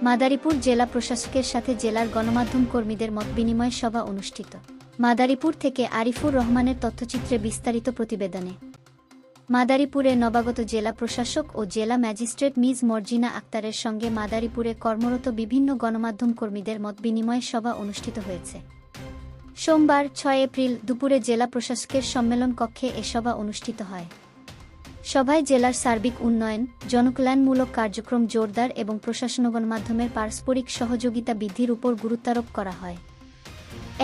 মাদারীপুর জেলা প্রশাসকের সাথে জেলার গণমাধ্যম কর্মীদের মতবিনিময় সভা অনুষ্ঠিত। মাদারীপুর থেকে আরিফুর রহমানের তথ্যচিত্রে বিস্তারিত প্রতিবেদনে। মাদারীপুরে নবাগত জেলা প্রশাসক ও জেলা ম্যাজিস্ট্রেট মিজ মর্জিনা আক্তারের সঙ্গে মাদারীপুরে কর্মরত বিভিন্ন গণমাধ্যম কর্মীদের মতবিনিময় সভা অনুষ্ঠিত হয়েছে। সোমবার ৬ এপ্রিল দুপুরে জেলা প্রশাসকের সম্মেলন কক্ষে এ সভা অনুষ্ঠিত হয়। সভায় জেলার সার্বিক উন্নয়ন, জনকল্যাণমূলক কার্যক্রম জোরদার এবং প্রশাসন গণমাধ্যমের পারস্পরিক সহযোগিতা বৃদ্ধির উপর গুরুত্বারোপ করা হয়।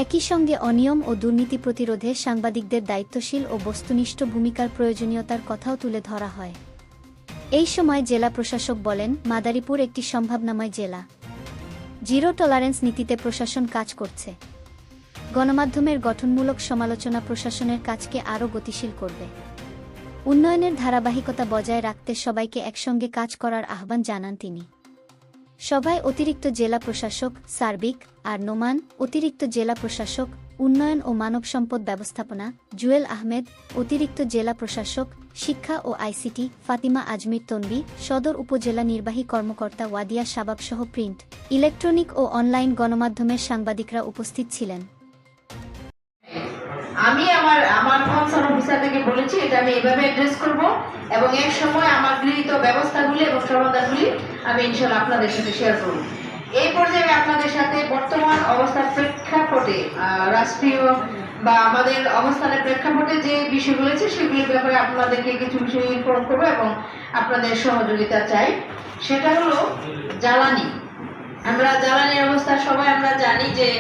একই সঙ্গে অনিয়ম ও দুর্নীতি প্রতিরোধে সাংবাদিকদের দায়িত্বশীল ও বস্তুনিষ্ঠ ভূমিকার প্রয়োজনীয়তার কথাও তুলে ধরা হয়। এই সময় জেলা প্রশাসক বলেন, মাদারীপুর একটি সম্ভাবনাময় জেলা। জিরো টলারেন্স নীতিতে প্রশাসন কাজ করছে। গণমাধ্যমের গঠনমূলক সমালোচনা প্রশাসনের কাজকে আরও গতিশীল করবে। উন্নয়নের ধারাবাহিকতা বজায় রাখতে সবাইকে একসঙ্গে কাজ করার আহ্বান জানান তিনি। সভায় অতিরিক্ত জেলা প্রশাসক সার্বিক আর নোমান, অতিরিক্ত জেলা প্রশাসক উন্নয়ন ও মানব সম্পদ ব্যবস্থাপনা জুয়েল আহমেদ, অতিরিক্ত জেলা প্রশাসক শিক্ষা ও আইসিটি ফাতিমা আজমির তনবী, সদর উপজেলা নির্বাহী কর্মকর্তা ওয়াদিয়া শাবাব সহ প্রিন্ট, ইলেকট্রনিক ও অনলাইন গণমাধ্যমের সাংবাদিকরা উপস্থিত ছিলেন। আমি আমার কনসার্ন অফিসার থেকে বলেছি এটা আমি এভাবে অ্যাড্রেস করব এবং এক সময় আমার গৃহীত ব্যবস্থাগুলি এবং সমাধানগুলি আমি ইনশাআল্লাহ আপনাদের সাথে শেয়ার করব। এই পর্যায়ে আপনাদের সাথে বর্তমান অবস্থার প্রেক্ষাপটে রাষ্ট্রীয় বা আমাদের অবস্থানের প্রেক্ষাপটে যে বিষয়গুলো আছে সেগুলির ব্যাপারে আপনাদেরকে কিছু বিষয় ইনফর্ম করবো এবং আপনাদের সহযোগিতা চাই। সেটা হলো জ্বালানি। আমরা জ্বালানির অবস্থা সবাই আমরা জানি যে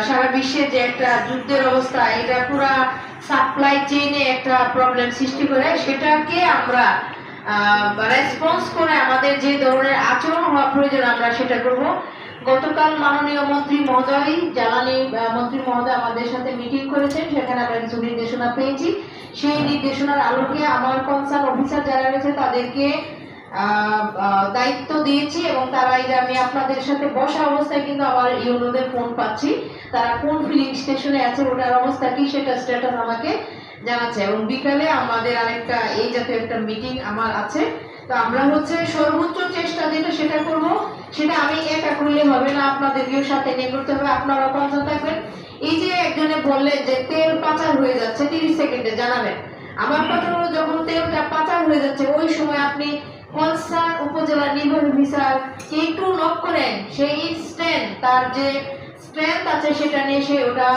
সারা বিশ্বে যে একটা যুদ্ধের অবস্থা, এটা পুরা সাপ্লাই চেইনে একটা প্রবলেম সৃষ্টি করে, সেটাকে আমরা রেসপন্স করে আমাদের যে ধরনের আচরণ হওয়া প্রয়োজন আমরা সেটা করব। গতকাল মাননীয় মন্ত্রী মহোদয়, জ্বালানি মন্ত্রী মহোদয় আমাদের সাথে মিটিং করেছেন, সেখানে আমরা কিছু নির্দেশনা পেয়েছি। সেই নির্দেশনার আলোকে আমার কনসার্ন অফিসার যারা রয়েছে তাদেরকে দায়িত্ব দিয়েছি এবং তারা এই যে আমি আপনাদের সাথে বসা অবস্থায় কিন্তু আমার ইউনোদের ফোন পাচ্ছি, তারা কোন ফিলিং স্টেশনে আছে, ওটার অবস্থা কি সেটা স্ট্যাটাস আমাকে জানাচ্ছে। এবং বিকালে আমাদের আরেকটা এই জাতীয় একটা মিটিং আমার আছে। তো আমরা সর্বোচ্চ চেষ্টা যেটা সেটা করব। সেটা আমি একা করলে হবে না, আপনাদেরকেও সাথে নিয়ে করতে হবে, আপনারা কনসার্ন থাকবেন। এই যে একজনে বললেন যে তেল পাচার হয়ে যাচ্ছে, 30 সেকেন্ডে জানাবেন। আমার কথা হলো, যখন তেলটা পাচার হয়ে যাচ্ছে ওই সময় আপনি কনসার্ন উপজেলা নির্বাহী অফিসার একটু নক করেন, সেই ইনস্ট্যান্ট তার যে স্ট্রেংথ আছে সেটা নিয়ে সে ওটা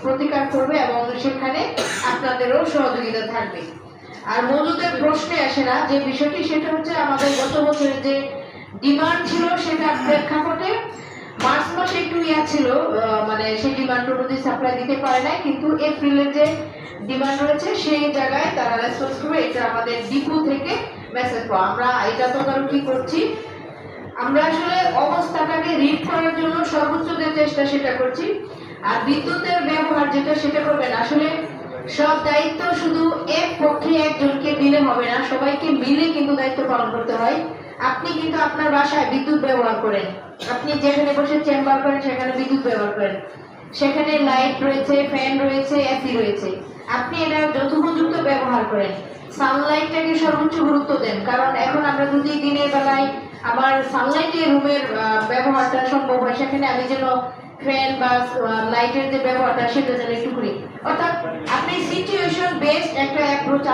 প্রতিকার করবে এবং সেখানে আপনাদেরও সহযোগিতা থাকবে। আর মজুদের প্রশ্নে আসে না যে বিষয়টি, সেটা হচ্ছে আমাদের গত বছরের যে ডিমান্ড ছিল সেটা প্রেক্ষাপটে মার্চ মাসে একটু ছিল, মানে সেই ডিমান্ড অনুযায়ী সাপ্লাই দিতে পারে নাই, কিন্তু এপ্রিলের যে ডিমান্ড রয়েছে সেই জায়গায় তারা রেসপন্স করবে। এটা আমাদের ডিপো থেকে মেসেজ পাওয়া। আমরা এটা তদারকি করছি। আমরা আসলে অবস্থাটাকে রিড করার জন্য সর্বোচ্চ যে চেষ্টা সেটা করছি। আর বিদ্যুতের ব্যবহার যেটা সেটা করবেন, আসলে সব দায়িত্ব শুধু এক পক্ষে একজনকে দিলে হবে না, সবাইকে মিলে কিন্তু দায়িত্ব পালন করতে হয়। আপনি কিন্তু আপনার বাসায় বিদ্যুৎ ব্যবহার করেন, আপনি যেখানে বসে চেম্বার করেন সেখানে বিদ্যুৎ ব্যবহার করেন, সেখানে লাইট রয়েছে, ফ্যান রয়েছে, এসি রয়েছে, আপনি এটা যথোপযুক্ত ব্যবহার করেন। সানলাইটটাকে সর্বোচ্চ গুরুত্ব দেন, কারণ এখন আমরা যদি দিনের বেলায় আমার সানলাইটের রুমের ব্যবহারটা সম্ভব হয়, সেখানে আমি যেন ফ্যান বা লাইটের যে ব্যবহারটা সেটা যেন একটু করি। অর্থাৎ আপনি সিচুয়েশন বেসড একটা অ্যাপ্রোচ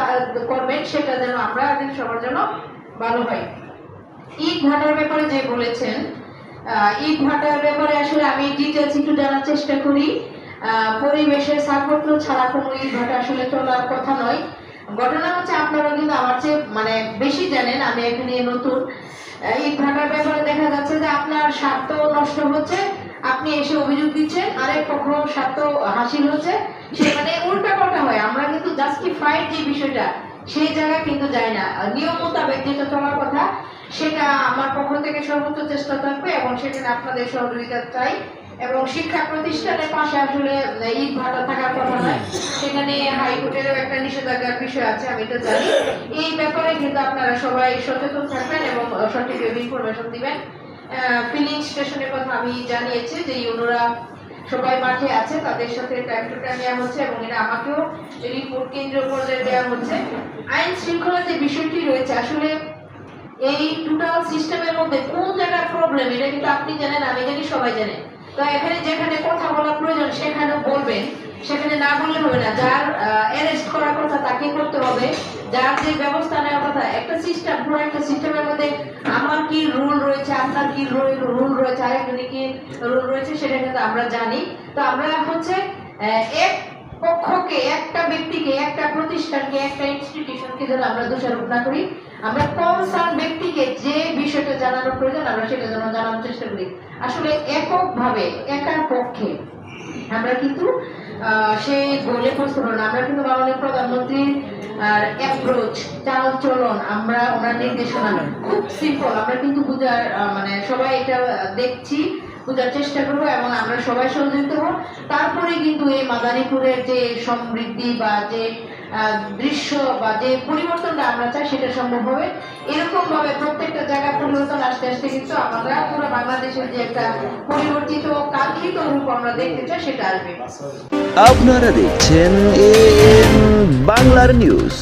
করবেন, সেটা যেন আমরা সবার জন্য ভালো হয়। ইট ভাটার ব্যাপারে যে বলেছেন, ইট ভাটার ব্যাপারে আসলে আমি ডিটেলস একটু জানার চেষ্টা করি। পরিবেশের ছাড়পত্র ছাড়া কোনো ইট ভাটা আসলে চলার কথা নয়। ঘটনা হচ্ছে, আপনারা কিন্তু আমার চেয়ে বেশি জানেন, আমি এখানে নতুন। ইট ভাটার ব্যাপারে দেখা যাচ্ছে যে আপনার স্বার্থ নষ্ট হচ্ছে, আপনি এসে অভিযোগ দিচ্ছেন, আরেক পক্ষ স্বার্থ হাসিল হচ্ছে, সেখানে উল্টা পাল্টা হয়। আমরা কিন্তু জাস্টিফাইড যে বিষয়টা সেই জায়গায় কিন্তু যায় না। নিয়ম মোতাবেক যেটা চলার কথা সেটা আমার পক্ষ থেকে সর্বোচ্চ চেষ্টা থাকবে এবং সেখানে আপনাদের সহযোগিতা চাই। এবং শিক্ষা প্রতিষ্ঠানের পাশে আসলে ইট ভাটা থাকার কথা নয়, সেখানে হাইকোর্টেরও একটা নিষেধাজ্ঞার বিষয় আছে, আমি তো জানি। এই ব্যাপারে কিন্তু আপনারা সবাই সচেতন থাকবেন এবং সঠিক ইনফরমেশন দিবেন। ফিলিং স্টেশনের কথা আমি জানিয়েছি যে ইউনোরা সবাই মাঠে আছে, তাদের সাথে টাইম টু টাইম নেওয়া হচ্ছে এবং এটা আমাকেও রিপোর্ট কেন্দ্র পর্যায়ে দেওয়া হচ্ছে। আইন শৃঙ্খলার যে বিষয়টি রয়েছে, আসলে এই টোটাল সিস্টেমের মধ্যে কোন জায়গার প্রবলেম এটা কিন্তু আপনি জানেন, আমি জানি, সবাই জানে। তো এখানে যেখানে কথা বলা প্রয়োজন সেখানেও বলবেন, সেখানে না বললে হবে না। যার অ্যারেস্ট করার কথা তাকে করতে হবে, যার যে ব্যবস্থা নেওয়ার কথা। একটা সিস্টেম, পুরো একটা সিস্টেমের মধ্যে আমার কি রুল রয়েছে, আপনার কি রুল রয়েছে, আরেকজনের কি রুল রয়েছে, সেটা কিন্তু আমরা জানি। তো আমরা হচ্ছে এক পক্ষকে, একটা ব্যক্তিকে, একটা প্রতিষ্ঠানকে, একটা ইনস্টিটিউশনকে যেন আমরা দোষারোপ না করি। আমরা কনসার্ন ব্যক্তিকে যে বিষয়টা জানানোর প্রয়োজন আমরা সেটা যেন জানানোর চেষ্টা করি। আসলে এককভাবে, একার পক্ষে আমরা কিন্তু সেই গোলে পৌঁছতে পারবো না। আমরা কিন্তু মাননীয় প্রধানমন্ত্রীর অ্যাপ্রোচ, চাল চলন, আমরা ওনার নির্দেশনা খুব সিম্পল, আমরা কিন্তু বুঝার মানে সবাই এটা দেখছি, বোঝার চেষ্টা করবো এবং আমরা সবাই সহযোগিতা হব। তারপরে কিন্তু এই মাদারীপুরের যে সমৃদ্ধি বা যে দৃশ্য বা যে পরিবর্তনটা আমরা চাই সেটা সম্ভব হবে। এরকম ভাবে প্রত্যেকটা জায়গায় পরিবর্তন আসতে আসতে কিন্তু আমরা পুরো বাংলাদেশের যে একটা পরিবর্তিত কাঙ্ক্ষিত রূপ আমরা দেখতে চাই সেটা আসবে। আপনারা দেখছেন AN বাংলার নিউজ।